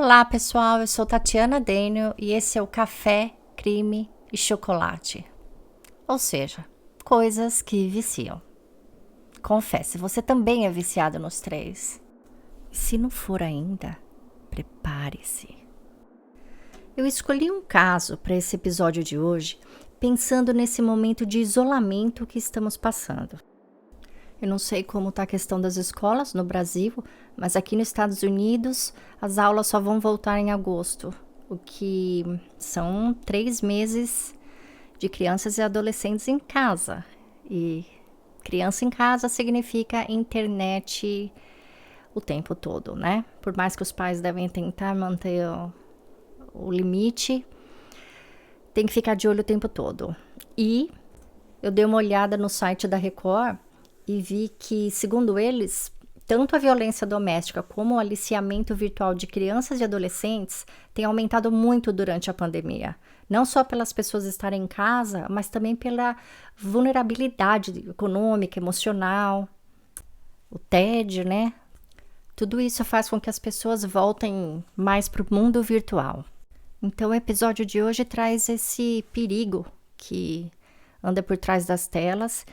Olá, pessoal. Eu sou Tatiana Daniel e esse é o Café, Crime e Chocolate. Ou seja, coisas que viciam. Confesse, você também é viciado nos três. E se não for ainda, prepare-se. Eu escolhi um caso para esse episódio de hoje, pensando nesse momento de isolamento que estamos passando. Eu não sei como está a questão das escolas no Brasil, mas aqui nos Estados Unidos as aulas só vão voltar em agosto, o que são 3 meses de crianças e adolescentes em casa. E criança em casa significa internet o tempo todo, né? Por mais que os pais devem tentar manter o limite, tem que ficar de olho o tempo todo. E eu dei uma olhada no site da Record e vi que, segundo eles, tanto a violência doméstica como o aliciamento virtual de crianças e adolescentes tem aumentado muito durante a pandemia. Não só pelas pessoas estarem em casa, mas também pela vulnerabilidade econômica, emocional, o tédio, né? Tudo isso faz com que as pessoas voltem mais para o mundo virtual. Então, o episódio de hoje traz esse perigo que anda por trás das telas.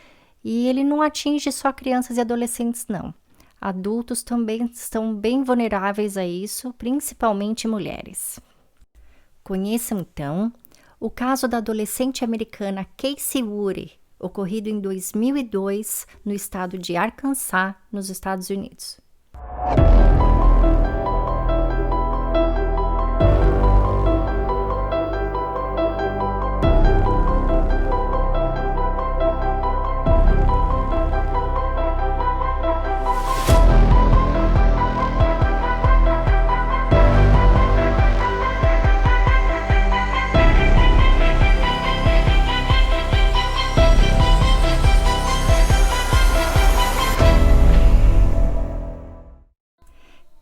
E ele não atinge só crianças e adolescentes, não. Adultos também estão bem vulneráveis a isso, principalmente mulheres. Conheçam, então, o caso da adolescente americana Casey Woody, ocorrido em 2002 no estado de Arkansas, nos Estados Unidos.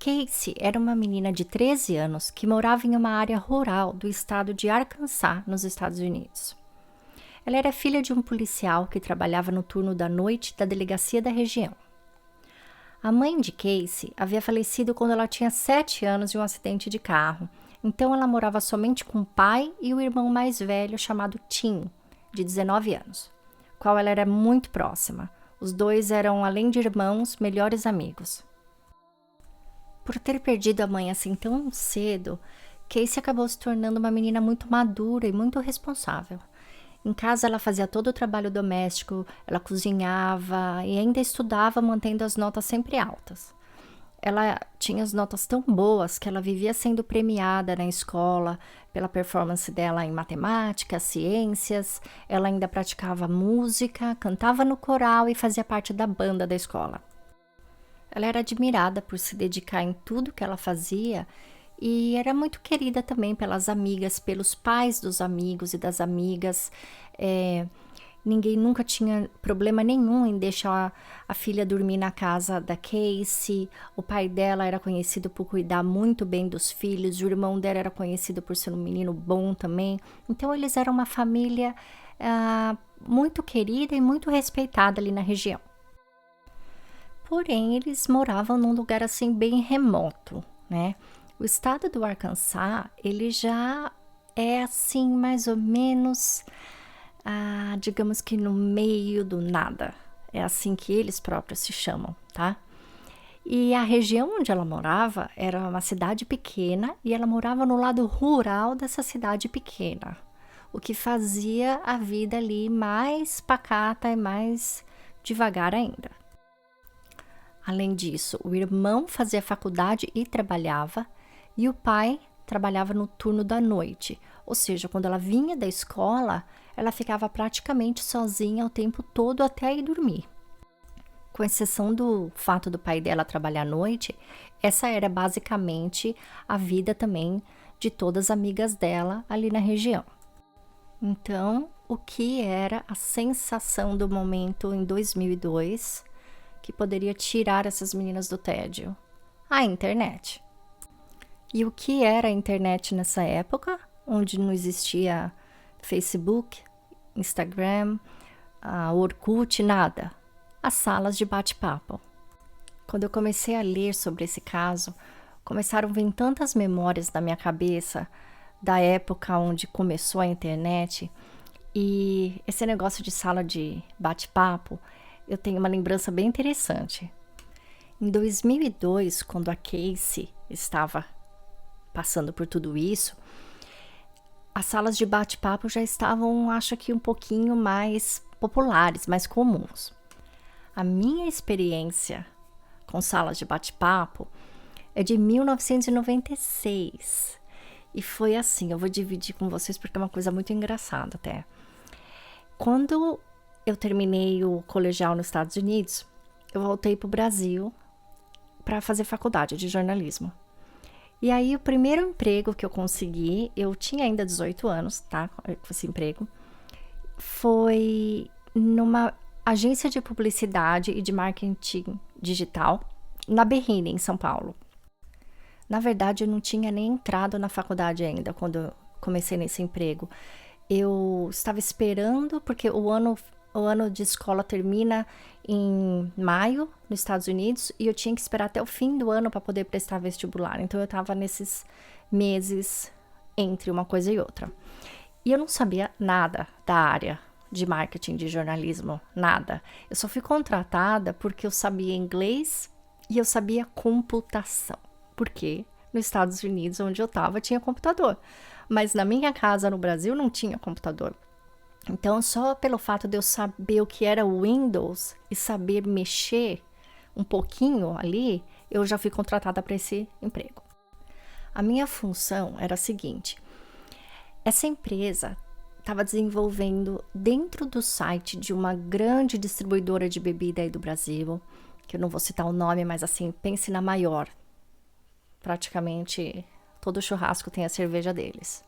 Casey era uma menina de 13 anos que morava em uma área rural do estado de Arkansas, nos Estados Unidos. Ela era filha de um policial que trabalhava no turno da noite da delegacia da região. A mãe de Casey havia falecido quando ela tinha 7 anos em um acidente de carro, então ela morava somente com o pai e o irmão mais velho chamado Tim, de 19 anos, qual ela era muito próxima. Os dois eram, além de irmãos, melhores amigos. Por ter perdido a mãe assim tão cedo, Casey acabou se tornando uma menina muito madura e muito responsável. Em casa ela fazia todo o trabalho doméstico, ela cozinhava e ainda estudava mantendo as notas sempre altas. Ela tinha as notas tão boas que ela vivia sendo premiada na escola pela performance dela em matemática, ciências. Ela ainda praticava música, cantava no coral e fazia parte da banda da escola. Ela era admirada por se dedicar em tudo que ela fazia e era muito querida também pelas amigas, pelos pais dos amigos e das amigas. Ninguém nunca tinha problema nenhum em deixar a filha dormir na casa da Casey. O pai dela era conhecido por cuidar muito bem dos filhos, o irmão dela era conhecido por ser um menino bom também. Então eles eram uma família muito querida e muito respeitada ali na região. Porém, eles moravam num lugar assim bem remoto, né? O estado do Arkansas, ele já é assim mais ou menos, digamos que no meio do nada. É assim que eles próprios se chamam, tá? E a região onde ela morava era uma cidade pequena e ela morava no lado rural dessa cidade pequena, o que fazia a vida ali mais pacata e mais devagar ainda. Além disso, o irmão fazia faculdade e trabalhava, e o pai trabalhava no turno da noite. Ou seja, quando ela vinha da escola, ela ficava praticamente sozinha o tempo todo até ir dormir. Com exceção do fato do pai dela trabalhar à noite, essa era basicamente a vida também de todas as amigas dela ali na região. Então, o que era a sensação do momento em 2002 que poderia tirar essas meninas do tédio? A internet. E o que era a internet nessa época, onde não existia Facebook, Instagram, Orkut, nada? As salas de bate-papo. Quando eu comecei a ler sobre esse caso, começaram a vir tantas memórias na minha cabeça da época onde começou a internet. E esse negócio de sala de bate-papo, eu tenho uma lembrança bem interessante. Em 2002, quando a Casey estava passando por tudo isso, as salas de bate-papo já estavam, acho que um pouquinho mais populares, mais comuns. A minha experiência com salas de bate-papo é de 1996. E foi assim, eu vou dividir com vocês porque é uma coisa muito engraçada até. Quando eu terminei o colegial nos Estados Unidos, eu voltei para o Brasil para fazer faculdade de jornalismo. E aí o primeiro emprego que eu consegui, eu tinha ainda 18 anos, tá, com esse emprego, foi numa agência de publicidade e de marketing digital na Berrini, em São Paulo. Na verdade, eu não tinha nem entrado na faculdade ainda quando eu comecei nesse emprego. Eu estava esperando, porque o ano de escola termina em maio, nos Estados Unidos, e eu tinha que esperar até o fim do ano para poder prestar vestibular. Então, eu estava nesses meses entre uma coisa e outra. E eu não sabia nada da área de marketing, de jornalismo, nada. Eu só fui contratada porque eu sabia inglês e eu sabia computação. Porque nos Estados Unidos, onde eu estava, tinha computador. Mas na minha casa, no Brasil, não tinha computador. Então, só pelo fato de eu saber o que era o Windows e saber mexer um pouquinho ali, eu já fui contratada para esse emprego. A minha função era a seguinte: essa empresa estava desenvolvendo dentro do site de uma grande distribuidora de bebida aí do Brasil, que eu não vou citar o nome, mas assim, pense na maior. Praticamente todo churrasco tem a cerveja deles.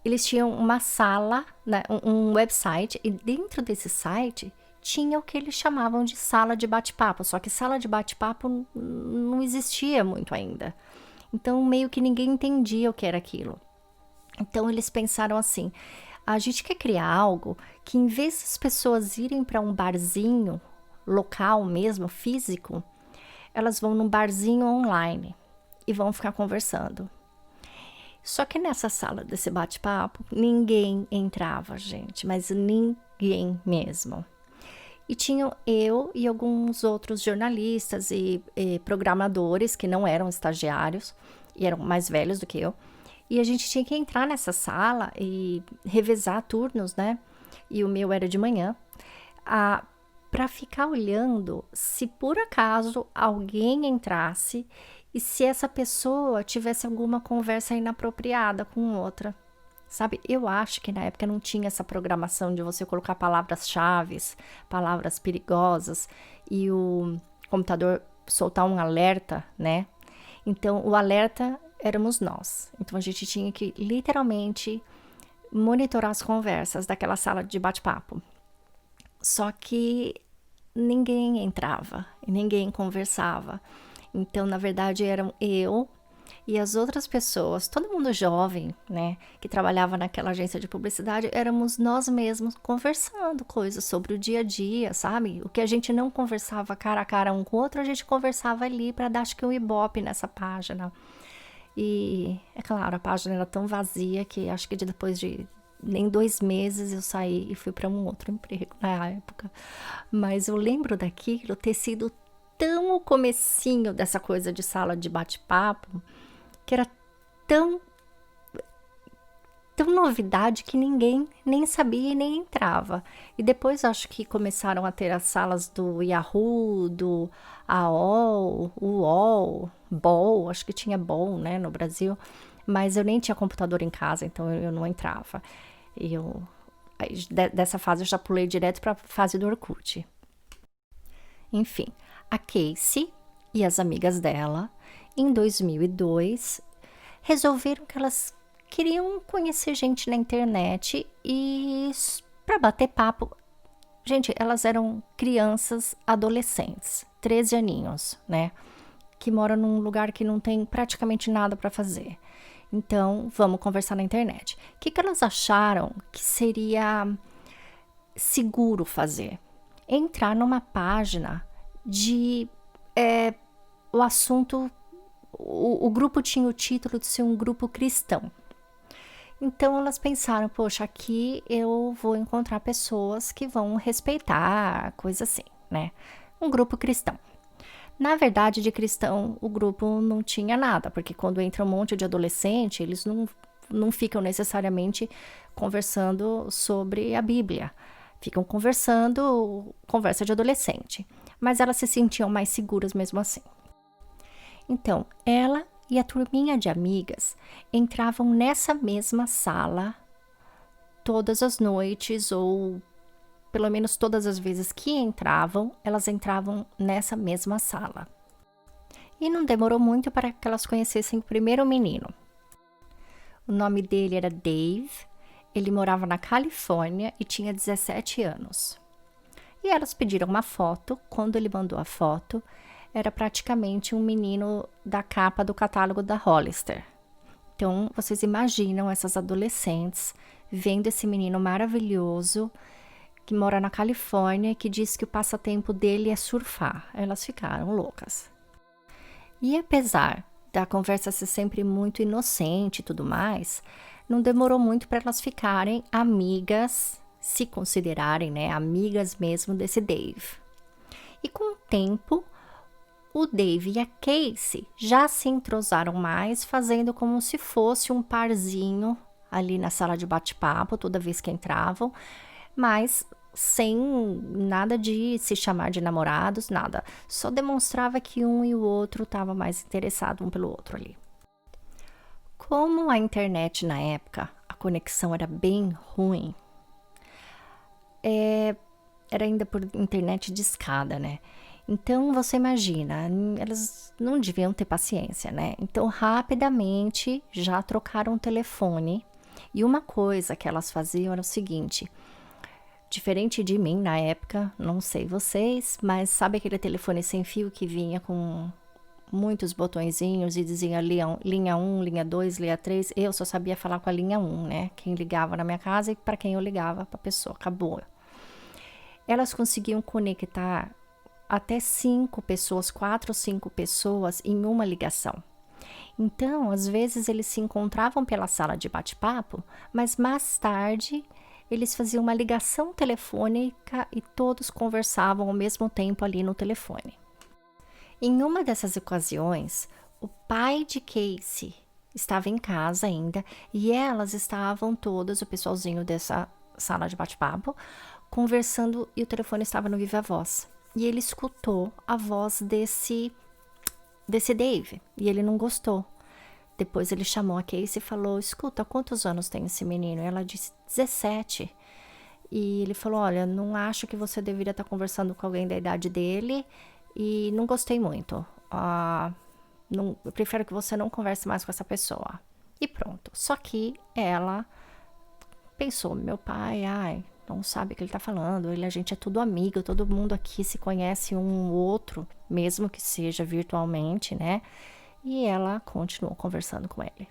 Eles tinham uma sala, né, um website, e dentro desse site tinha o que eles chamavam de sala de bate-papo, só que sala de bate-papo não existia muito ainda. Então, meio que ninguém entendia o que era aquilo. Então, eles pensaram assim: a gente quer criar algo que, em vez das pessoas irem para um barzinho local mesmo, físico, elas vão num barzinho online e vão ficar conversando. Só que nessa sala desse bate-papo, ninguém entrava, gente, mas ninguém mesmo. E tinham eu e alguns outros jornalistas e programadores que não eram estagiários e eram mais velhos do que eu. E a gente tinha que entrar nessa sala e revezar turnos, né? E o meu era de manhã, para ficar olhando se por acaso alguém entrasse e se essa pessoa tivesse alguma conversa inapropriada com outra. Sabe, eu acho que na época não tinha essa programação de você colocar palavras-chave, palavras perigosas e o computador soltar um alerta, né? Então, o alerta éramos nós. Então, a gente tinha que literalmente monitorar as conversas daquela sala de bate-papo. Só que ninguém entrava e ninguém conversava. Então, na verdade, eram eu e as outras pessoas, todo mundo jovem, né, que trabalhava naquela agência de publicidade, éramos nós mesmos conversando coisas sobre o dia a dia, sabe? O que a gente não conversava cara a cara um com o outro, a gente conversava ali para dar, acho que, um ibope nessa página. E, é claro, a página era tão vazia que acho que depois de nem 2 meses eu saí e fui para um outro emprego na época. Mas eu lembro daquilo ter sido tão o comecinho dessa coisa de sala de bate-papo, que era tão novidade que ninguém nem sabia e nem entrava. E depois acho que começaram a ter as salas do Yahoo, do AOL, UOL, BOL, acho que tinha BOL, né, no Brasil, mas eu nem tinha computador em casa, então eu não entrava. Dessa fase eu já pulei direto para a fase do Orkut. Enfim, a Casey e as amigas dela, em 2002, resolveram que elas queriam conhecer gente na internet e para bater papo. Gente, elas eram crianças, adolescentes, 13 aninhos, né? Que moram num lugar que não tem praticamente nada para fazer. Então, vamos conversar na internet. O que elas acharam que seria seguro fazer? Entrar numa página de o assunto, o grupo tinha o título de ser um grupo cristão. Então elas pensaram, poxa, aqui eu vou encontrar pessoas que vão respeitar, coisa assim, né? Um grupo cristão. Na verdade, de cristão, o grupo não tinha nada, porque quando entra um monte de adolescente, eles não ficam necessariamente conversando sobre a Bíblia. Ficam conversando, conversa de adolescente. Mas elas se sentiam mais seguras mesmo assim. Então, ela e a turminha de amigas entravam nessa mesma sala todas as noites, ou pelo menos todas as vezes que entravam, elas entravam nessa mesma sala. E não demorou muito para que elas conhecessem o primeiro menino. O nome dele era Dave, ele morava na Califórnia e tinha 17 anos. E elas pediram uma foto. Quando ele mandou a foto, era praticamente um menino da capa do catálogo da Hollister. Então, vocês imaginam essas adolescentes vendo esse menino maravilhoso que mora na Califórnia e que diz que o passatempo dele é surfar. Elas ficaram loucas. E apesar da conversa ser sempre muito inocente e tudo mais, não demorou muito para elas ficarem amigas, se considerarem, né, amigas mesmo desse Dave. E com o tempo, o Dave e a Casey já se entrosaram mais, fazendo como se fosse um parzinho ali na sala de bate-papo toda vez que entravam, mas sem nada de se chamar de namorados, nada. Só demonstrava que um e o outro estavam mais interessados um pelo outro ali. Como a internet na época, a conexão era bem ruim, era ainda por internet discada, né? Então, você imagina, elas não deviam ter paciência, né? Então, rapidamente, já trocaram o telefone. E uma coisa que elas faziam era o seguinte, diferente de mim na época, não sei vocês, mas sabe aquele telefone sem fio que vinha com muitos botõezinhos e dizia linha 1, linha 2, linha 3? Eu só sabia falar com a linha 1, né? Quem ligava na minha casa e para quem eu ligava, para a pessoa, acabou. Elas conseguiam conectar até 5 pessoas, 4 ou 5 pessoas em uma ligação. Então, às vezes eles se encontravam pela sala de bate-papo, mas mais tarde eles faziam uma ligação telefônica e todos conversavam ao mesmo tempo ali no telefone. Em uma dessas ocasiões, o pai de Casey estava em casa ainda e elas estavam todas, o pessoalzinho dessa sala de bate-papo, conversando e o telefone estava no viva voz. E ele escutou a voz desse Dave e ele não gostou. Depois ele chamou a Casey e falou, escuta, quantos anos tem esse menino? E ela disse, 17. E ele falou, olha, não acho que você deveria estar conversando com alguém da idade dele e não gostei muito. Eu prefiro que você não converse mais com essa pessoa. E pronto. Só que ela pensou, meu pai, não sabe o que ele tá falando, a gente é tudo amigo, todo mundo aqui se conhece um outro, mesmo que seja virtualmente, né? E ela continuou conversando com ele.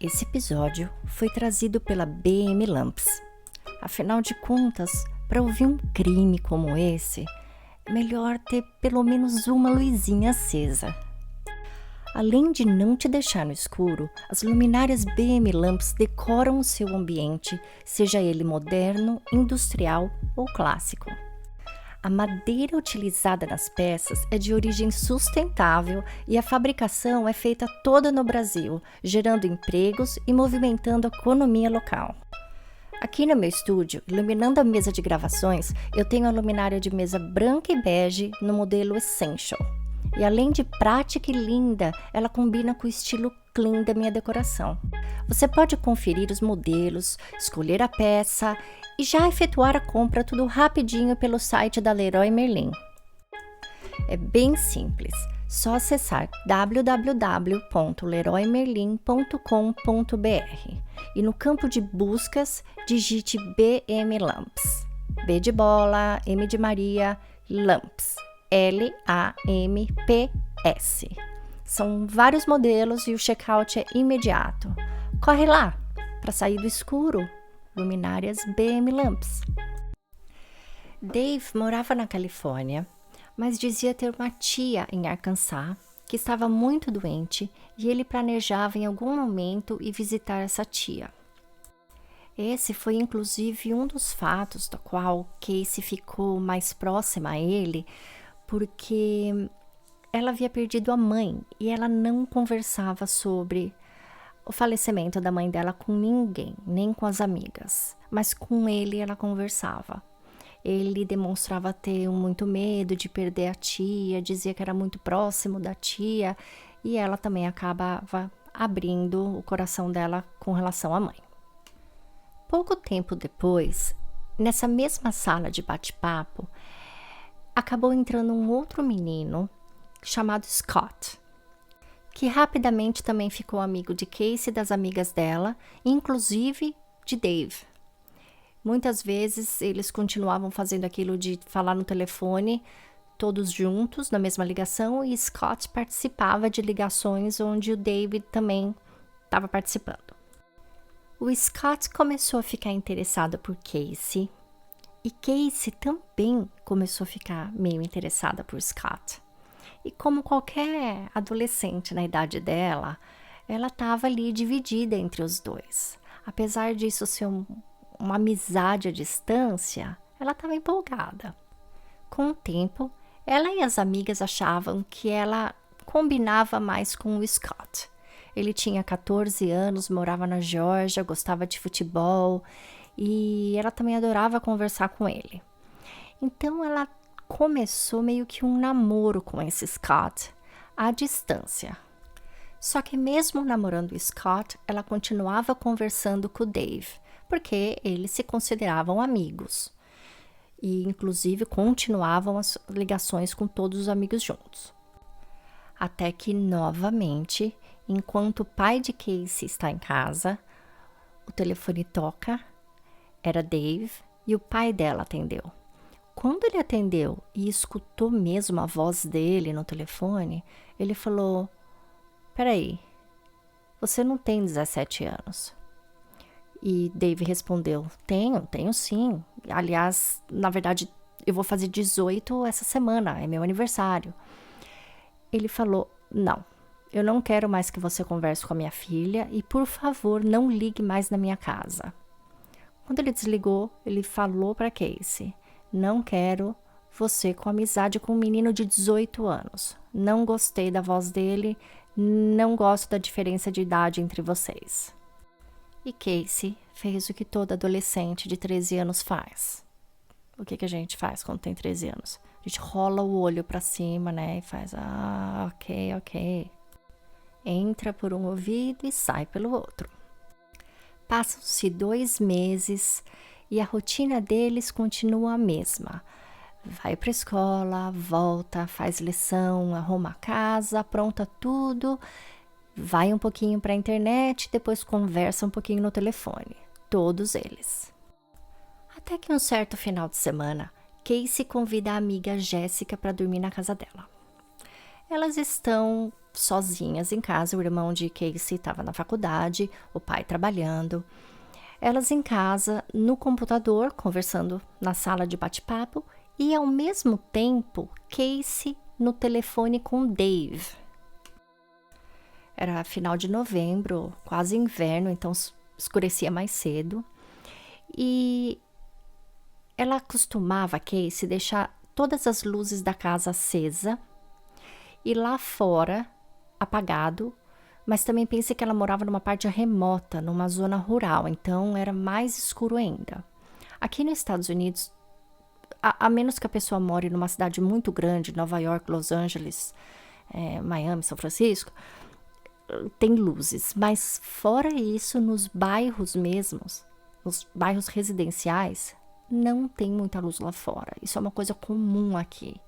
Esse episódio foi trazido pela BM Lamps. Afinal de contas, para ouvir um crime como esse, é melhor ter pelo menos uma luzinha acesa. Além de não te deixar no escuro, as luminárias BM Lamps decoram o seu ambiente, seja ele moderno, industrial ou clássico. A madeira utilizada nas peças é de origem sustentável e a fabricação é feita toda no Brasil, gerando empregos e movimentando a economia local. Aqui no meu estúdio, iluminando a mesa de gravações, eu tenho a luminária de mesa branca e bege no modelo Essential. E além de prática e linda, ela combina com o estilo clean da minha decoração. Você pode conferir os modelos, escolher a peça e já efetuar a compra tudo rapidinho pelo site da Leroy Merlin. É bem simples, só acessar www.leroymerlin.com.br e no campo de buscas digite BM Lamps. B de bola, M de Maria, Lamps. Lamps. São vários modelos e o checkout é imediato. Corre lá! para sair do escuro, luminárias BM Lamps. Dave morava na Califórnia, mas dizia ter uma tia em Arkansas que estava muito doente e ele planejava em algum momento ir visitar essa tia. Esse foi inclusive um dos fatos do qual Casey ficou mais próxima a ele, porque ela havia perdido a mãe e ela não conversava sobre o falecimento da mãe dela com ninguém, nem com as amigas, mas com ele ela conversava. Ele demonstrava ter muito medo de perder a tia, dizia que era muito próximo da tia e ela também acabava abrindo o coração dela com relação à mãe. Pouco tempo depois, nessa mesma sala de bate-papo, acabou entrando um outro menino chamado Scott, que rapidamente também ficou amigo de Casey e das amigas dela, inclusive de Dave. Muitas vezes eles continuavam fazendo aquilo de falar no telefone, todos juntos, na mesma ligação, e Scott participava de ligações onde o David também estava participando. O Scott começou a ficar interessado por Casey, e Casey também começou a ficar meio interessada por Scott. E como qualquer adolescente na idade dela, ela estava ali dividida entre os dois. Apesar disso ser uma amizade à distância, ela estava empolgada. Com o tempo, ela e as amigas achavam que ela combinava mais com o Scott. Ele tinha 14 anos, morava na Geórgia, gostava de futebol e ela também adorava conversar com ele. Então ela começou meio que um namoro com esse Scott à distância. Só que mesmo namorando o Scott, ela continuava conversando com o Dave, porque eles se consideravam amigos. E, inclusive, continuavam as ligações com todos os amigos juntos. Até que, novamente, enquanto o pai de Casey está em casa, o telefone toca, era Dave, e o pai dela atendeu. Quando ele atendeu e escutou mesmo a voz dele no telefone, ele falou: "Peraí, você não tem 17 anos?" E Dave respondeu: Tenho sim. Aliás, na verdade, eu vou fazer 18 essa semana, é meu aniversário." Ele falou: "Não, eu não quero mais que você converse com a minha filha e, por favor, não ligue mais na minha casa." Quando ele desligou, ele falou para Casey: "Não quero você com amizade com um menino de 18 anos. Não gostei da voz dele, não gosto da diferença de idade entre vocês." E Casey fez o que todo adolescente de 13 anos faz. O que a gente faz quando tem 13 anos? A gente rola o olho pra cima, né? E faz: ok. Entra por um ouvido e sai pelo outro. Passam-se 2 meses e a rotina deles continua a mesma. Vai pra escola, volta, faz lição, arruma a casa, apronta tudo, vai um pouquinho pra internet, depois conversa um pouquinho no telefone. Todos eles. Até que um certo final de semana, Casey convida a amiga Jéssica para dormir na casa dela. Elas estão sozinhas em casa, o irmão de Casey estava na faculdade, o pai trabalhando. Elas em casa, no computador, conversando na sala de bate-papo, e ao mesmo tempo, Casey no telefone com Dave. Era final de novembro, quase inverno, então escurecia mais cedo. E ela costumava, Casey, deixar todas as luzes da casa acesa e lá fora apagado, mas também pense que ela morava numa parte remota, numa zona rural, então era mais escuro ainda. Aqui nos Estados Unidos, a menos que a pessoa more numa cidade muito grande, Nova York, Los Angeles, Miami, São Francisco, tem luzes, mas fora isso, nos bairros mesmos, nos bairros residenciais, não tem muita luz lá fora. Isso é uma coisa comum aqui,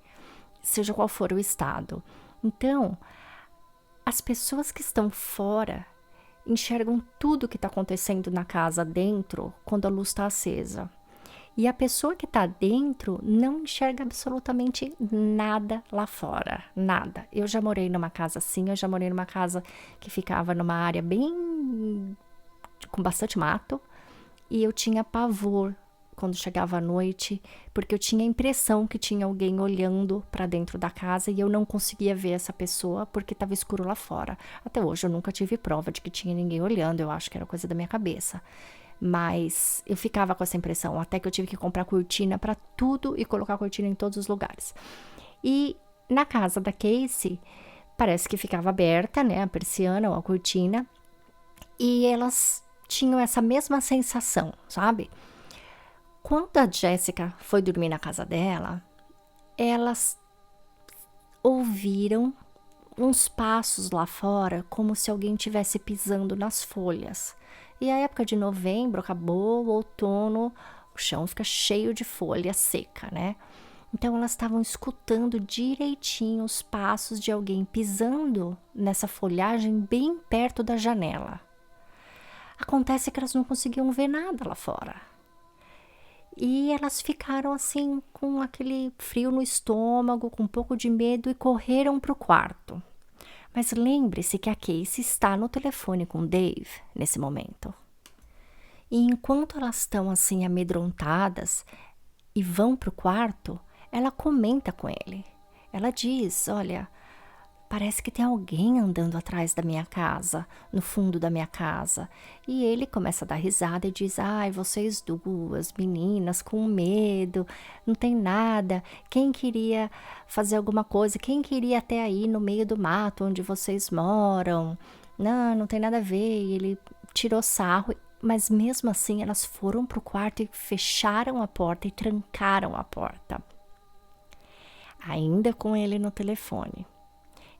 seja qual for o estado. Então, as pessoas que estão fora enxergam tudo que está acontecendo na casa dentro quando a luz está acesa. E a pessoa que está dentro não enxerga absolutamente nada lá fora, nada. Eu já morei numa casa assim, eu já morei numa casa que ficava numa área bem com bastante mato, e eu tinha pavor quando chegava à noite, porque eu tinha a impressão que tinha alguém olhando para dentro da casa e eu não conseguia ver essa pessoa porque estava escuro lá fora. Até hoje eu nunca tive prova de que tinha ninguém olhando, eu acho que era coisa da minha cabeça. Mas eu ficava com essa impressão, até que eu tive que comprar cortina para tudo e colocar cortina em todos os lugares. E na casa da Casey, parece que ficava aberta, né, a persiana ou a cortina, e elas tinham essa mesma sensação, sabe? Quando a Jessica foi dormir na casa dela, elas ouviram uns passos lá fora, como se alguém estivesse pisando nas folhas. E a época de novembro acabou, o outono, o chão fica cheio de folha seca, né? Então elas estavam escutando direitinho os passos de alguém pisando nessa folhagem bem perto da janela. Acontece que elas não conseguiam ver nada lá fora. E elas ficaram assim com aquele frio no estômago, com um pouco de medo e correram para o quarto. Mas lembre-se que a Casey está no telefone com o Dave nesse momento. E enquanto elas estão assim amedrontadas e vão para o quarto, ela comenta com ele. Ela diz, olha, parece que tem alguém andando atrás da minha casa, no fundo da minha casa. E ele começa a dar risada e diz, ai, vocês duas meninas com medo, não tem nada. Quem queria fazer alguma coisa? Quem queria até aí no meio do mato onde vocês moram? Não tem nada a ver. E ele tirou sarro, mas mesmo assim elas foram pro quarto e fecharam a porta e trancaram a porta. Ainda com ele no telefone.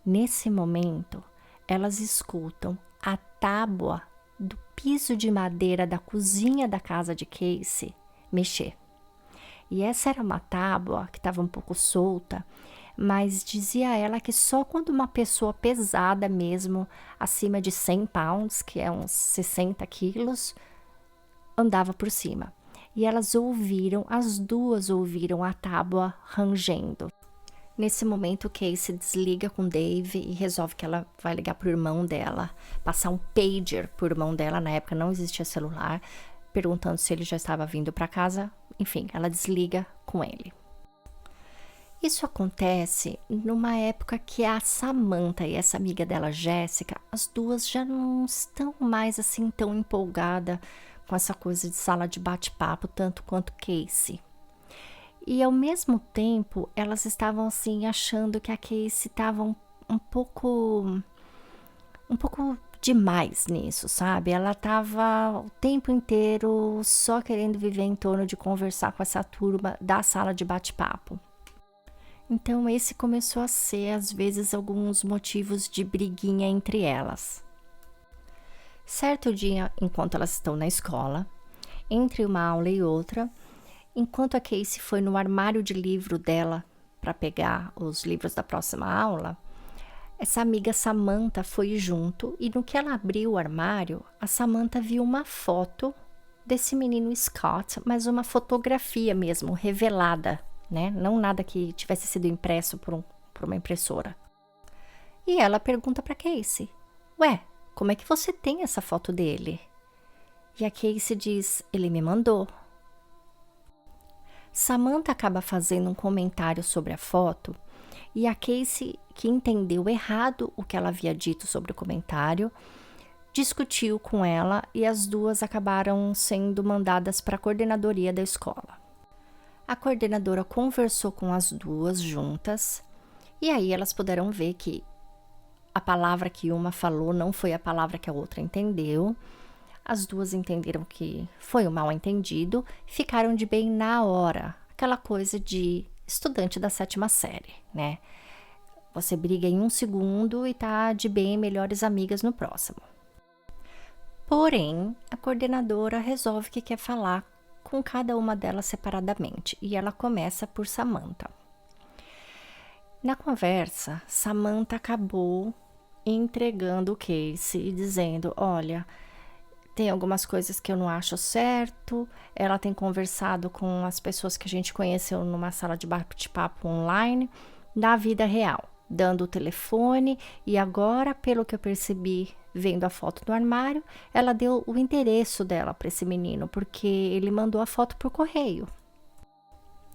Nesse momento, elas escutam a tábua do piso de madeira da cozinha da casa de Casey mexer. E essa era uma tábua que estava um pouco solta, mas dizia ela que só quando uma pessoa pesada mesmo, acima de 100 pounds, que é uns 60 quilos, andava por cima. E elas ouviram, as duas ouviram a tábua rangendo. Nesse momento, Casey desliga com Dave e resolve que ela vai ligar pro irmão dela, passar um pager pro irmão dela, na época não existia celular, perguntando se ele já estava vindo para casa. Enfim, ela desliga com ele. Isso acontece numa época que a Samantha e essa amiga dela, Jéssica, as duas já não estão mais assim tão empolgadas com essa coisa de sala de bate-papo, tanto quanto Casey. E ao mesmo tempo, elas estavam assim achando que a Casey estava um pouco demais nisso, sabe? Ela estava o tempo inteiro só querendo viver em torno de conversar com essa turma da sala de bate-papo. Então esse começou a ser, às vezes, alguns motivos de briguinha entre elas. Certo dia, enquanto elas estão na escola, entre uma aula e outra, enquanto a Casey foi no armário de livro dela para pegar os livros da próxima aula, essa amiga Samantha foi junto e no que ela abriu o armário, a Samantha viu uma foto desse menino Scott, mas uma fotografia mesmo, revelada, né? Não nada que tivesse sido impresso por uma impressora. E ela pergunta para Casey, ué, como é que você tem essa foto dele? E a Casey diz, ele me mandou. Samantha acaba fazendo um comentário sobre a foto e a Casey, que entendeu errado o que ela havia dito sobre o comentário, discutiu com ela e as duas acabaram sendo mandadas para a coordenadoria da escola. A coordenadora conversou com as duas juntas e aí elas puderam ver que a palavra que uma falou não foi a palavra que a outra entendeu. As duas entenderam que foi um mal-entendido, ficaram de bem na hora. Aquela coisa de estudante da 7ª série, né? Você briga em 1 segundo e tá de bem, melhores amigas no próximo. Porém, a coordenadora resolve que quer falar com cada uma delas separadamente e ela começa por Samantha. Na conversa, Samantha acabou entregando o Casey e dizendo, olha, tem algumas coisas que eu não acho certo, ela tem conversado com as pessoas que a gente conheceu numa sala de bate-papo online, na vida real. dando o telefone, e agora, pelo que eu percebi, vendo a foto do armário, ela deu o endereço dela para esse menino, porque ele mandou a foto por correio.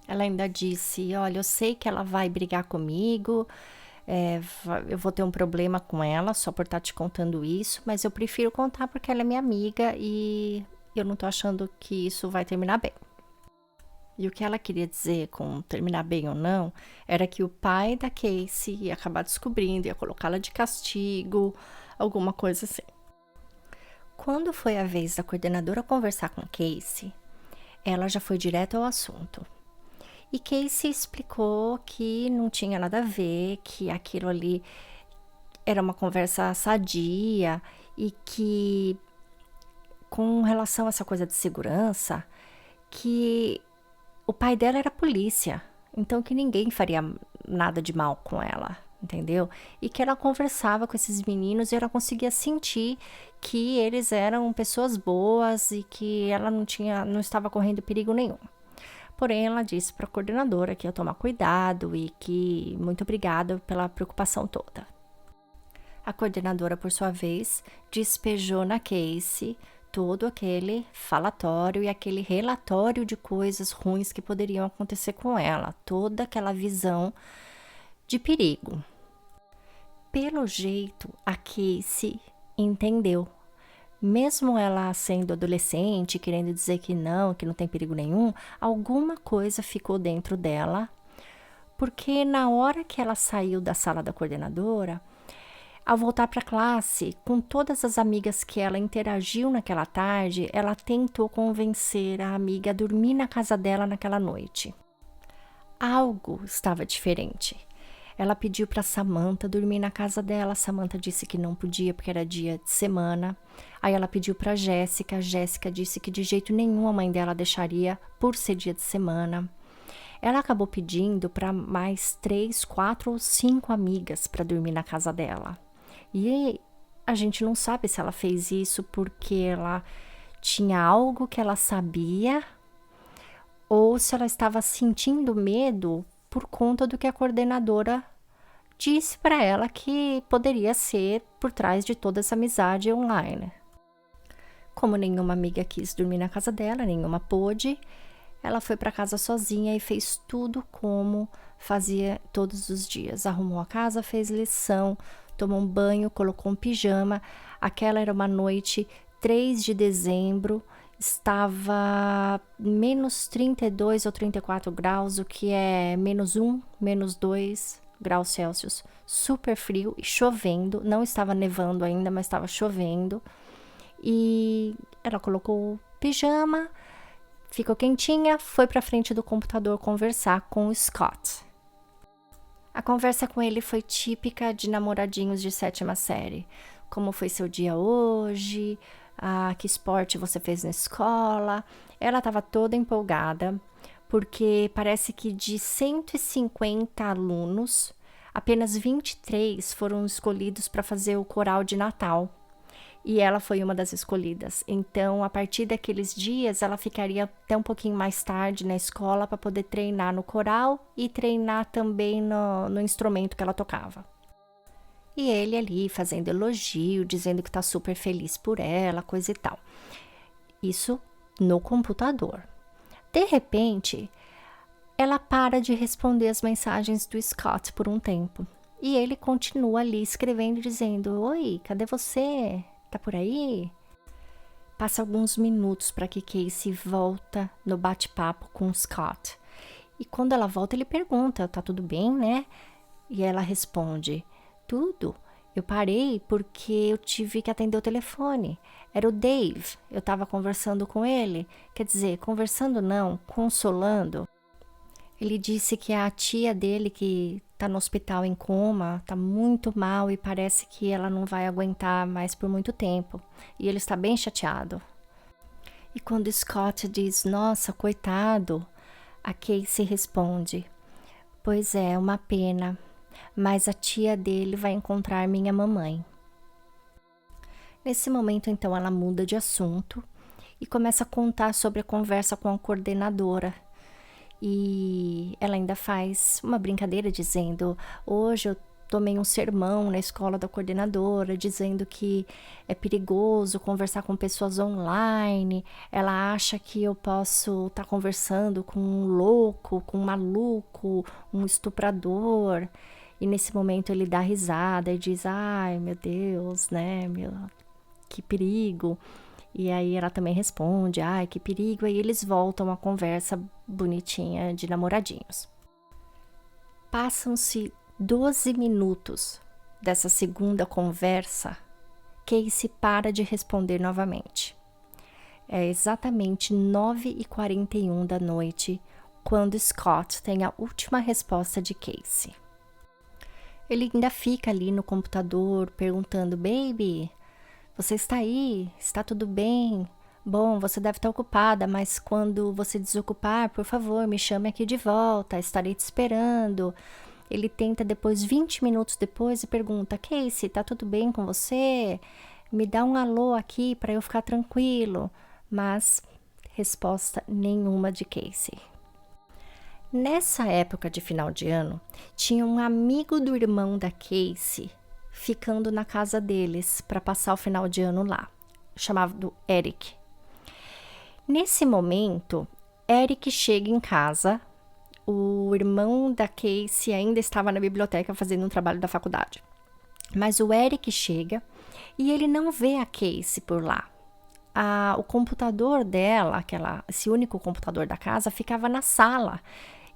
Ela ainda disse: olha, eu sei que ela vai brigar comigo, eu vou ter um problema com ela só por estar te contando isso, mas eu prefiro contar porque ela é minha amiga e eu não tô achando que isso vai terminar bem. E o que ela queria dizer com terminar bem ou não, era que o pai da Casey ia acabar descobrindo, ia colocá-la de castigo, alguma coisa assim. Quando foi a vez da coordenadora conversar com Casey, ela já foi direto ao assunto. E Casey explicou que não tinha nada a ver, que aquilo ali era uma conversa sadia e que, com relação a essa coisa de segurança, que o pai dela era polícia, então que ninguém faria nada de mal com ela, entendeu? E que ela conversava com esses meninos e ela conseguia sentir que eles eram pessoas boas e que ela não estava correndo perigo nenhum. Porém, ela disse para a coordenadora que ia tomar cuidado e que muito obrigada pela preocupação toda. A coordenadora, por sua vez, despejou na Casey todo aquele falatório e aquele relatório de coisas ruins que poderiam acontecer com ela, toda aquela visão de perigo. Pelo jeito, a Casey entendeu. Mesmo ela sendo adolescente, querendo dizer que não tem perigo nenhum, alguma coisa ficou dentro dela, porque na hora que ela saiu da sala da coordenadora, ao voltar para a classe, com todas as amigas que ela interagiu naquela tarde, ela tentou convencer a amiga a dormir na casa dela naquela noite. Algo estava diferente. Ela pediu para Samantha dormir na casa dela. Samantha disse que não podia porque era dia de semana. Aí ela pediu para Jéssica. Jéssica disse que de jeito nenhum a mãe dela deixaria por ser dia de semana. Ela acabou pedindo para mais 3, 4 ou 5 amigas para dormir na casa dela. E a gente não sabe se ela fez isso porque ela tinha algo que ela sabia ou se ela estava sentindo medo por conta do que a coordenadora disse para ela que poderia ser por trás de toda essa amizade online. Como nenhuma amiga quis dormir na casa dela, nenhuma pôde, ela foi para casa sozinha e fez tudo como fazia todos os dias. Arrumou a casa, fez lição, tomou um banho, colocou um pijama. Aquela era uma noite 3 de dezembro, estava menos 32 ou 34 graus, o que é menos 1, menos 2 graus Celsius. Super frio e chovendo, não estava nevando ainda, mas estava chovendo. E ela colocou o pijama, ficou quentinha, foi para frente do computador conversar com o Scott. A conversa com ele foi típica de namoradinhos de 7ª série. Como foi seu dia hoje? Que esporte você fez na escola? Ela estava toda empolgada, porque parece que de 150 alunos, apenas 23 foram escolhidos para fazer o coral de Natal. E ela foi uma das escolhidas. Então, a partir daqueles dias, ela ficaria até um pouquinho mais tarde na escola para poder treinar no coral e treinar também no instrumento que ela tocava. E ele ali fazendo elogio, dizendo que tá super feliz por ela, coisa e tal. Isso no computador. De repente, ela para de responder as mensagens do Scott por um tempo. E ele continua ali escrevendo, dizendo: oi, cadê você? Tá por aí? Passa alguns minutos para que Casey volta no bate-papo com o Scott. E quando ela volta, ele pergunta: tá tudo bem, né? E ela responde: tudo. Eu parei porque eu tive que atender o telefone. Era o Dave. Eu estava conversando com ele. Quer dizer, conversando não, consolando. Ele disse que a tia dele, que tá no hospital em coma, tá muito mal e parece que ela não vai aguentar mais por muito tempo. E ele está bem chateado. E quando Scott diz: nossa, coitado, a Casey responde: pois é, uma pena, mas a tia dele vai encontrar minha mamãe. Nesse momento, então, ela muda de assunto e começa a contar sobre a conversa com a coordenadora. E ela ainda faz uma brincadeira dizendo: hoje eu tomei um sermão na escola da coordenadora, dizendo que é perigoso conversar com pessoas online. Ela acha que eu posso estar conversando com um louco, com um maluco, um estuprador. E nesse momento ele dá risada e diz: ai, meu Deus, né, que perigo. E aí ela também responde: ai, que perigo. Aí eles voltam a conversa bonitinha de namoradinhos. Passam-se 12 minutos dessa segunda conversa. Casey para de responder novamente. É exatamente 9h41 da noite quando Scott tem a última resposta de Casey. Ele ainda fica ali no computador perguntando: baby, você está aí? Está tudo bem? Bom, você deve estar ocupada, mas quando você desocupar, por favor, me chame aqui de volta, estarei te esperando. Ele tenta depois, 20 minutos depois, e pergunta: Casey, tá tudo bem com você? Me dá um alô aqui para eu ficar tranquilo. Mas resposta nenhuma de Casey. Nessa época de final de ano, tinha um amigo do irmão da Casey ficando na casa deles para passar o final de ano lá, chamado Eric. Nesse momento, Eric chega em casa. O irmão da Casey ainda estava na biblioteca fazendo um trabalho da faculdade. Mas o Eric chega e ele não vê a Casey por lá. O computador dela, esse único computador da casa, ficava na sala.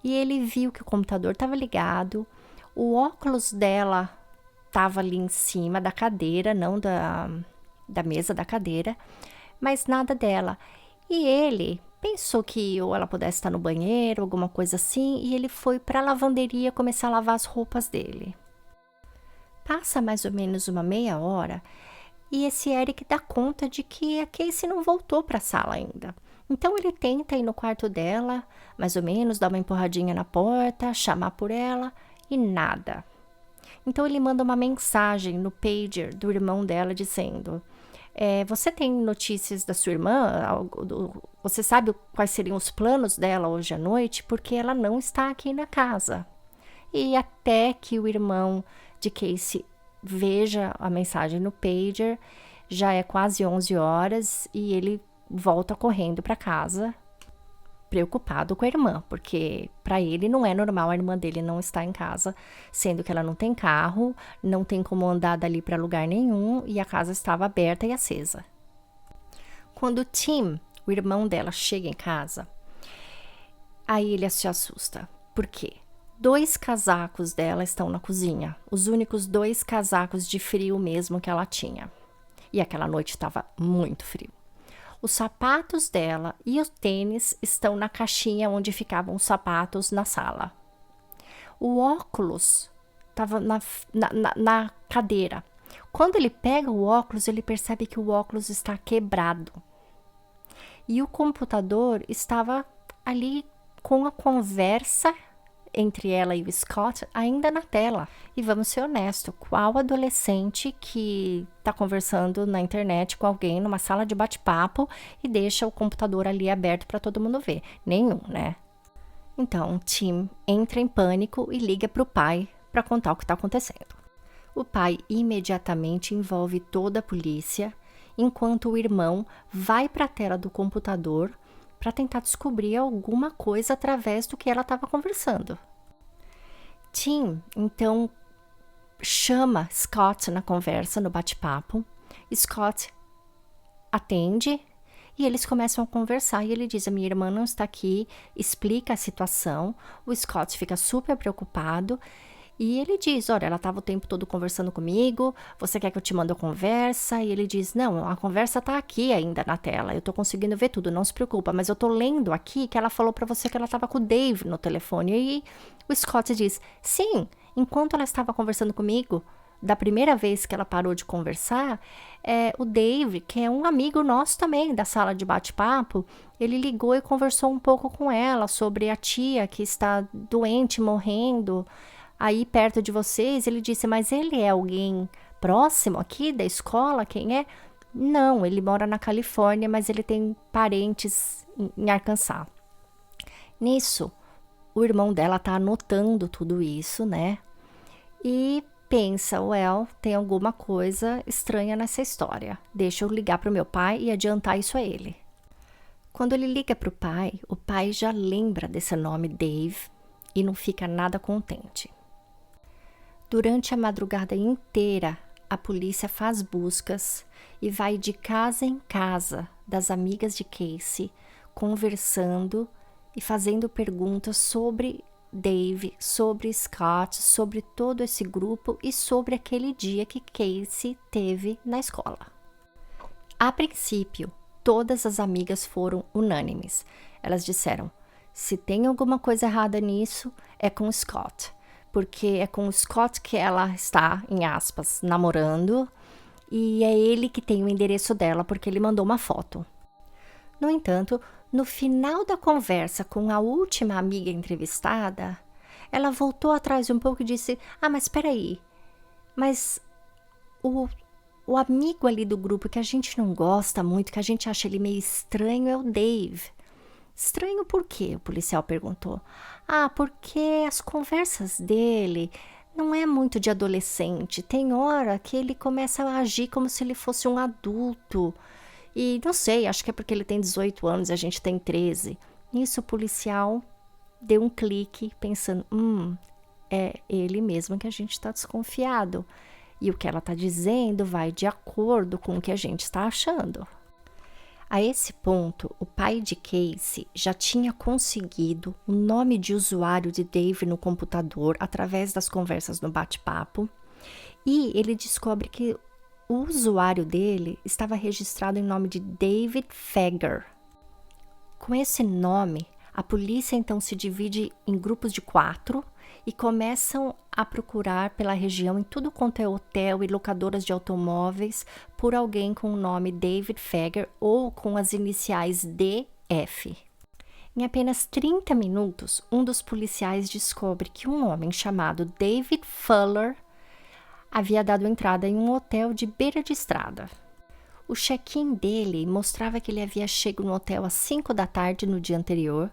E ele viu que o computador estava ligado, o óculos dela estava ali em cima da cadeira, não da mesa da cadeira, mas nada dela. E ele pensou que ou ela pudesse estar no banheiro, alguma coisa assim, e ele foi para a lavanderia começar a lavar as roupas dele. Passa mais ou menos uma meia hora e esse Eric dá conta de que a Casey não voltou para a sala ainda. Então ele tenta ir no quarto dela, mais ou menos, dar uma empurradinha na porta, chamar por ela e nada. Então ele manda uma mensagem no pager do irmão dela dizendo: você tem notícias da sua irmã? Você sabe quais seriam os planos dela hoje à noite? Porque ela não está aqui na casa. E até que o irmão de Casey veja a mensagem no pager, já é quase 11 horas e ele volta correndo para casa, preocupado com a irmã, porque para ele não é normal a irmã dele não estar em casa, sendo que ela não tem carro, não tem como andar dali para lugar nenhum e a casa estava aberta e acesa. Quando Tim, o irmão dela, chega em casa, aí ele se assusta. Por quê? 2 casacos dela estão na cozinha, os únicos 2 casacos de frio mesmo que ela tinha. E aquela noite estava muito frio. Os sapatos dela e os tênis estão na caixinha onde ficavam os sapatos na sala. O óculos estava na cadeira. Quando ele pega o óculos, ele percebe que o óculos está quebrado. E o computador estava ali com a conversa entre ela e o Scott ainda na tela. E vamos ser honestos, qual adolescente que está conversando na internet com alguém numa sala de bate-papo e deixa o computador ali aberto para todo mundo ver? Nenhum, né? Então, Tim entra em pânico e liga para o pai para contar o que está acontecendo. O pai imediatamente envolve toda a polícia, enquanto o irmão vai para a tela do computador para tentar descobrir alguma coisa através do que ela estava conversando. Tim, então, chama Scott na conversa, no bate-papo. Scott atende e eles começam a conversar. E ele diz: a minha irmã não está aqui, explica a situação. O Scott fica super preocupado. E ele diz: olha, ela estava o tempo todo conversando comigo, você quer que eu te mande a conversa? E ele diz: não, a conversa está aqui ainda na tela, eu estou conseguindo ver tudo, não se preocupa, mas eu estou lendo aqui que ela falou para você que ela estava com o Dave no telefone. E o Scott diz: sim, enquanto ela estava conversando comigo, da primeira vez que ela parou de conversar, o Dave, que é um amigo nosso também da sala de bate-papo, ele ligou e conversou um pouco com ela sobre a tia que está doente, morrendo aí perto de vocês. Ele disse: mas ele é alguém próximo aqui da escola? Quem é? Não, ele mora na Califórnia, mas ele tem parentes em Arkansas. Nisso, o irmão dela tá anotando tudo isso, né? E pensa, tem alguma coisa estranha nessa história. Deixa eu ligar para o meu pai e adiantar isso a ele. Quando ele liga para o pai já lembra desse nome Dave e não fica nada contente. Durante a madrugada inteira, a polícia faz buscas e vai de casa em casa das amigas de Casey, conversando e fazendo perguntas sobre Dave, sobre Scott, sobre todo esse grupo e sobre aquele dia que Casey teve na escola. A princípio, todas as amigas foram unânimes. Elas disseram: se tem alguma coisa errada nisso, é com o Scott, porque é com o Scott que ela está, em aspas, namorando, e é ele que tem o endereço dela porque ele mandou uma foto. No entanto, no final da conversa com a última amiga entrevistada, ela voltou atrás um pouco e disse: mas espera aí, mas o amigo ali do grupo que a gente não gosta muito, que a gente acha ele meio estranho, é o Dave. Estranho por quê? O policial perguntou. Porque as conversas dele não é muito de adolescente. Tem hora que ele começa a agir como se ele fosse um adulto. E não sei, acho que é porque ele tem 18 anos e a gente tem 13. Nisso o policial deu um clique pensando, é ele mesmo que a gente está desconfiado. E o que ela está dizendo vai de acordo com o que a gente está achando. A esse ponto, o pai de Casey já tinha conseguido o nome de usuário de Dave no computador através das conversas no bate-papo, e ele descobre que o usuário dele estava registrado em nome de David Fager. Com esse nome, a polícia então se divide em grupos de 4 e começam a procurar pela região em tudo quanto é hotel e locadoras de automóveis por alguém com o nome David Fager ou com as iniciais DF. Em apenas 30 minutos, um dos policiais descobre que um homem chamado David Fuller havia dado entrada em um hotel de beira de estrada. O check-in dele mostrava que ele havia chegado no hotel às 5 da tarde no dia anterior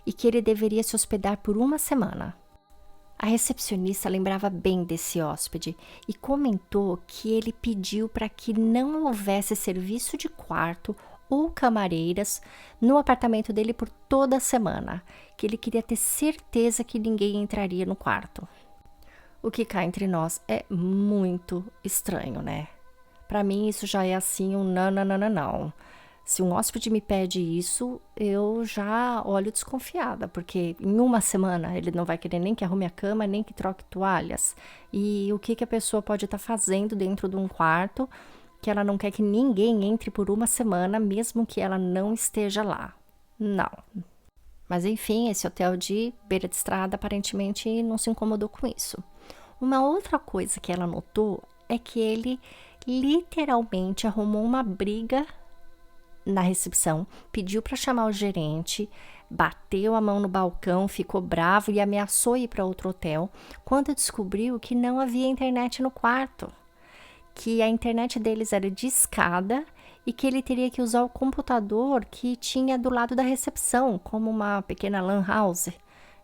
e que ele deveria se hospedar por uma semana. A recepcionista lembrava bem desse hóspede e comentou que ele pediu para que não houvesse serviço de quarto ou camareiras no apartamento dele por toda a semana, que ele queria ter certeza que ninguém entraria no quarto. O que cá entre nós é muito estranho, né? Para mim isso já é assim um não. Se um hóspede me pede isso, eu já olho desconfiada, porque em uma semana ele não vai querer nem que arrume a cama, nem que troque toalhas. E o que a pessoa pode estar fazendo dentro de um quarto que ela não quer que ninguém entre por uma semana, mesmo que ela não esteja lá? Não. Mas enfim, esse hotel de beira de estrada aparentemente não se incomodou com isso. Uma outra coisa que ela notou é que ele literalmente arrumou uma briga na recepção, pediu para chamar o gerente, bateu a mão no balcão, ficou bravo e ameaçou ir para outro hotel, quando descobriu que não havia internet no quarto, que a internet deles era discada e que ele teria que usar o computador que tinha do lado da recepção, como uma pequena lan house,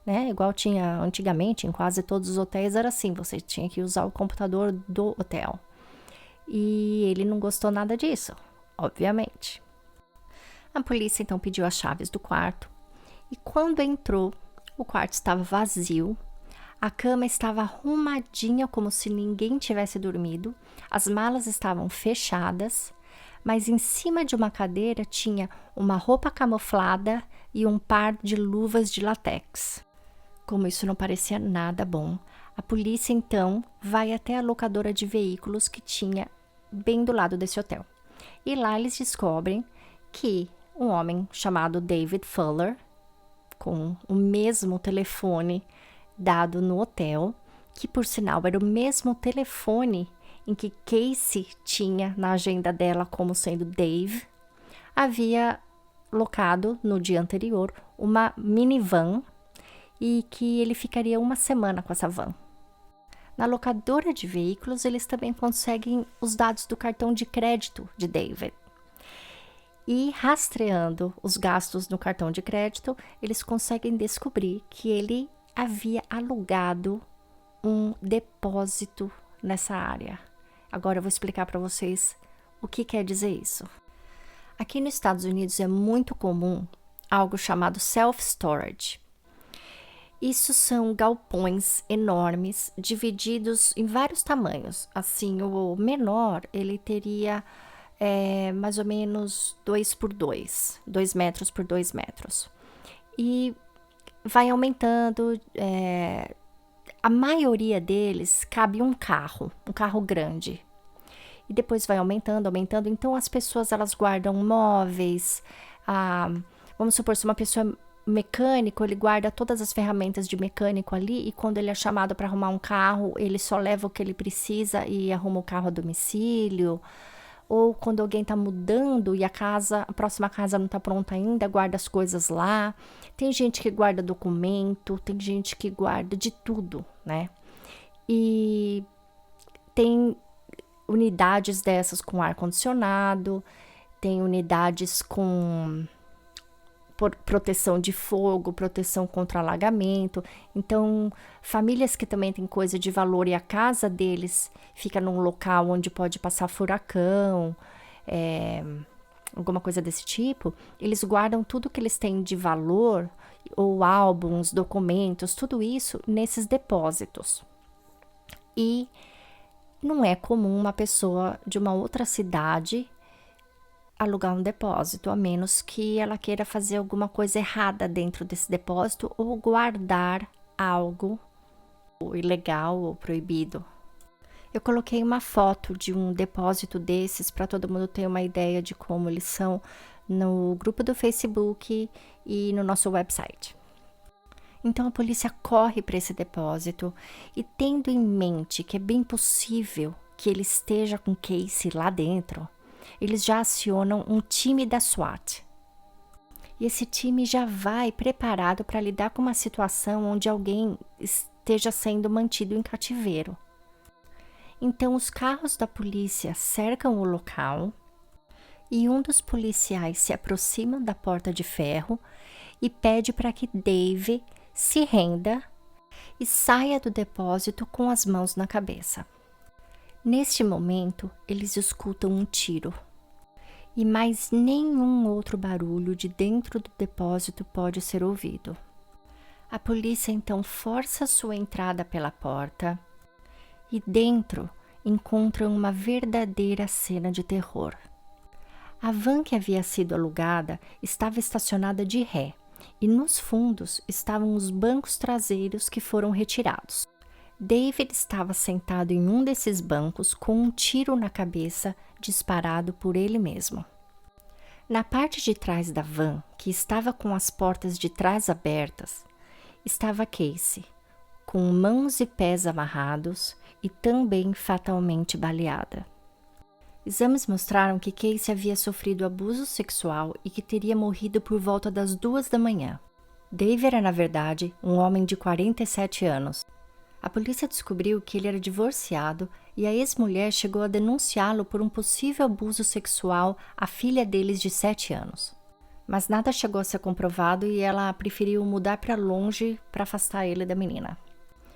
né? Igual tinha antigamente, em quase todos os hotéis era assim, você tinha que usar o computador do hotel. E ele não gostou nada disso, obviamente. A polícia então pediu as chaves do quarto e quando entrou, o quarto estava vazio, a cama estava arrumadinha como se ninguém tivesse dormido, as malas estavam fechadas, mas em cima de uma cadeira tinha uma roupa camuflada e um par de luvas de látex. Como isso não parecia nada bom, a polícia então vai até a locadora de veículos que tinha bem do lado desse hotel. E lá eles descobrem que um homem chamado David Fuller, com o mesmo telefone dado no hotel, que por sinal era o mesmo telefone em que Casey tinha na agenda dela como sendo Dave, havia locado no dia anterior uma minivan e que ele ficaria uma semana com essa van. Na locadora de veículos, eles também conseguem os dados do cartão de crédito de David. E rastreando os gastos no cartão de crédito, eles conseguem descobrir que ele havia alugado um depósito nessa área. Agora eu vou explicar para vocês o que quer dizer isso. Aqui nos Estados Unidos é muito comum algo chamado self-storage. Isso são galpões enormes, divididos em vários tamanhos. Assim, o menor, ele teria mais ou menos 2 por 2, 2 metros por 2 metros. E vai aumentando, a maioria deles cabe um carro grande. E depois vai aumentando, então as pessoas elas guardam móveis, vamos supor, se uma pessoa mecânico, ele guarda todas as ferramentas de mecânico ali, e quando ele é chamado para arrumar um carro, ele só leva o que ele precisa e arruma o carro a domicílio. Ou quando alguém está mudando e a próxima casa não está pronta ainda, guarda as coisas lá. Tem gente que guarda documento, tem gente que guarda de tudo, né? E tem unidades dessas com ar-condicionado, tem unidades com proteção de fogo, proteção contra alagamento. Então, famílias que também têm coisa de valor e a casa deles fica num local onde pode passar furacão, alguma coisa desse tipo, eles guardam tudo que eles têm de valor, ou álbuns, documentos, tudo isso nesses depósitos. E não é comum uma pessoa de uma outra cidade alugar um depósito, a menos que ela queira fazer alguma coisa errada dentro desse depósito ou guardar algo ilegal ou proibido. Eu coloquei uma foto de um depósito desses para todo mundo ter uma ideia de como eles são no grupo do Facebook e no nosso website. Então a polícia corre para esse depósito e, tendo em mente que é bem possível que ele esteja com Casey lá dentro, eles já acionam um time da SWAT. E esse time já vai preparado para lidar com uma situação onde alguém esteja sendo mantido em cativeiro. Então, os carros da polícia cercam o local e um dos policiais se aproxima da porta de ferro e pede para que Dave se renda e saia do depósito com as mãos na cabeça. Neste momento, eles escutam um tiro e mais nenhum outro barulho de dentro do depósito pode ser ouvido. A polícia então força sua entrada pela porta e dentro encontram uma verdadeira cena de terror. A van que havia sido alugada estava estacionada de ré e nos fundos estavam os bancos traseiros que foram retirados. David estava sentado em um desses bancos com um tiro na cabeça disparado por ele mesmo. Na parte de trás da van, que estava com as portas de trás abertas, estava Casey, com mãos e pés amarrados e também fatalmente baleada. Exames mostraram que Casey havia sofrido abuso sexual e que teria morrido por volta das 2 da manhã. Dave era, na verdade, um homem de 47 anos. A polícia descobriu que ele era divorciado e a ex-mulher chegou a denunciá-lo por um possível abuso sexual à filha deles de 7 anos. Mas nada chegou a ser comprovado e ela preferiu mudar para longe para afastar ele da menina.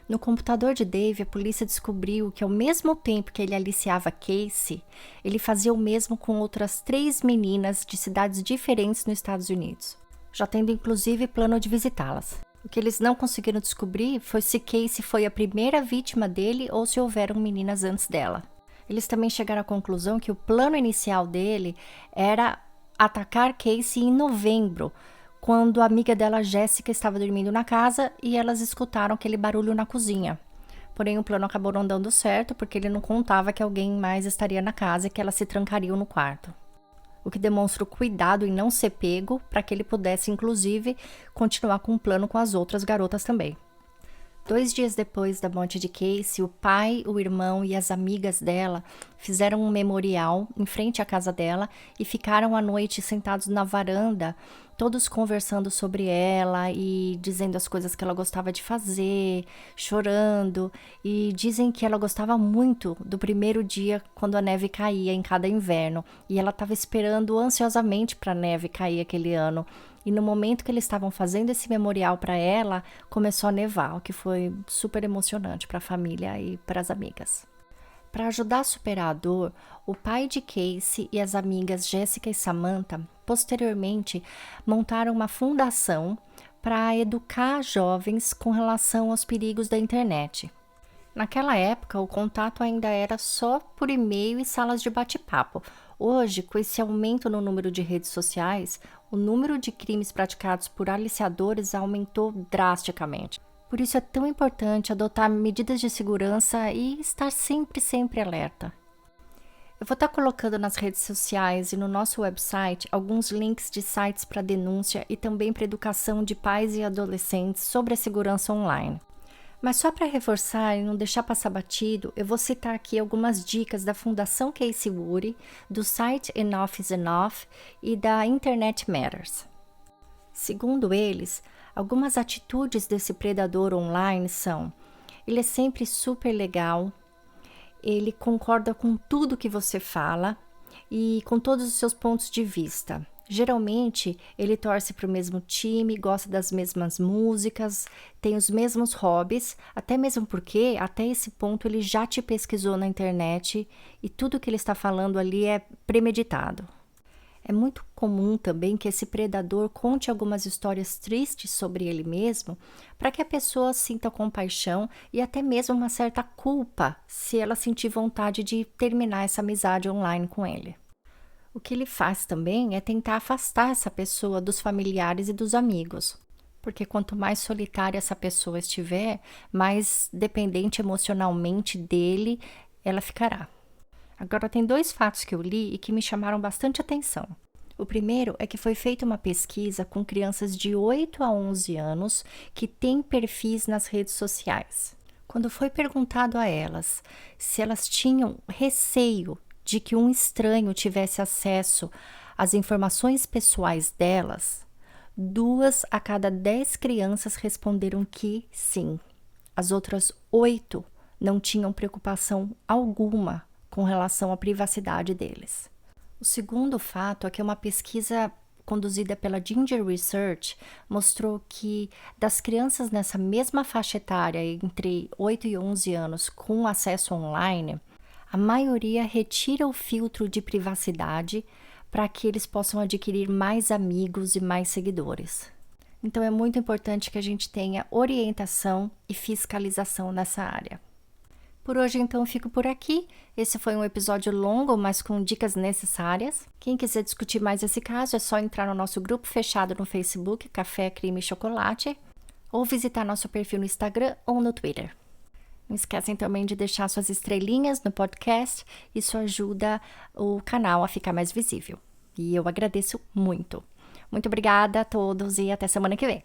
No computador de Dave, a polícia descobriu que ao mesmo tempo que ele aliciava Casey, ele fazia o mesmo com outras 3 meninas de cidades diferentes nos Estados Unidos, já tendo inclusive plano de visitá-las. O que eles não conseguiram descobrir foi se Casey foi a primeira vítima dele ou se houveram meninas antes dela. Eles também chegaram à conclusão que o plano inicial dele era atacar Casey em novembro, quando a amiga dela, Jéssica, estava dormindo na casa e elas escutaram aquele barulho na cozinha. Porém, o plano acabou não dando certo porque ele não contava que alguém mais estaria na casa e que elas se trancariam no quarto. O que demonstra o cuidado em não ser pego para que ele pudesse, inclusive, continuar com o plano com as outras garotas também. 2 dias depois da morte de Casey, o pai, o irmão e as amigas dela fizeram um memorial em frente à casa dela e ficaram à noite sentados na varanda, todos conversando sobre ela e dizendo as coisas que ela gostava de fazer, chorando, e dizem que ela gostava muito do primeiro dia quando a neve caía em cada inverno, e ela estava esperando ansiosamente para a neve cair aquele ano. E no momento que eles estavam fazendo esse memorial para ela, começou a nevar, o que foi super emocionante para a família e para as amigas. Para ajudar a superar a dor, o pai de Casey e as amigas Jéssica e Samantha posteriormente montaram uma fundação para educar jovens com relação aos perigos da internet. Naquela época, o contato ainda era só por e-mail e salas de bate-papo. Hoje, com esse aumento no número de redes sociais, o número de crimes praticados por aliciadores aumentou drasticamente. Por isso é tão importante adotar medidas de segurança e estar sempre alerta. Eu vou estar colocando nas redes sociais e no nosso website alguns links de sites para denúncia e também para educação de pais e adolescentes sobre a segurança online. Mas só para reforçar e não deixar passar batido, eu vou citar aqui algumas dicas da Fundação Casey Woody, do site Enough is Enough e da Internet Matters. Segundo eles, algumas atitudes desse predador online são: ele é sempre super legal, ele concorda com tudo que você fala e com todos os seus pontos de vista. Geralmente, ele torce para o mesmo time, gosta das mesmas músicas, tem os mesmos hobbies, até mesmo porque, até esse ponto, ele já te pesquisou na internet e tudo que ele está falando ali é premeditado. É muito comum também que esse predador conte algumas histórias tristes sobre ele mesmo, para que a pessoa sinta compaixão e até mesmo uma certa culpa se ela sentir vontade de terminar essa amizade online com ele. O que ele faz também é tentar afastar essa pessoa dos familiares e dos amigos, porque quanto mais solitária essa pessoa estiver, mais dependente emocionalmente dele ela ficará. Agora, tem 2 fatos que eu li e que me chamaram bastante atenção. O primeiro é que foi feita uma pesquisa com crianças de 8 a 11 anos que têm perfis nas redes sociais. Quando foi perguntado a elas se elas tinham receio de que um estranho tivesse acesso às informações pessoais delas, 2 a cada 10 crianças responderam que sim. As outras 8 não tinham preocupação alguma com relação à privacidade deles. O segundo fato é que uma pesquisa conduzida pela Ginger Research mostrou que das crianças nessa mesma faixa etária, entre 8 e 11 anos, com acesso online, a maioria retira o filtro de privacidade para que eles possam adquirir mais amigos e mais seguidores. Então é muito importante que a gente tenha orientação e fiscalização nessa área. Por hoje, então, eu fico por aqui. Esse foi um episódio longo, mas com dicas necessárias. Quem quiser discutir mais esse caso, é só entrar no nosso grupo fechado no Facebook, Café, Crime e Chocolate, ou visitar nosso perfil no Instagram ou no Twitter. Não esquecem também de deixar suas estrelinhas no podcast, isso ajuda o canal a ficar mais visível. E eu agradeço muito. Muito obrigada a todos e até semana que vem.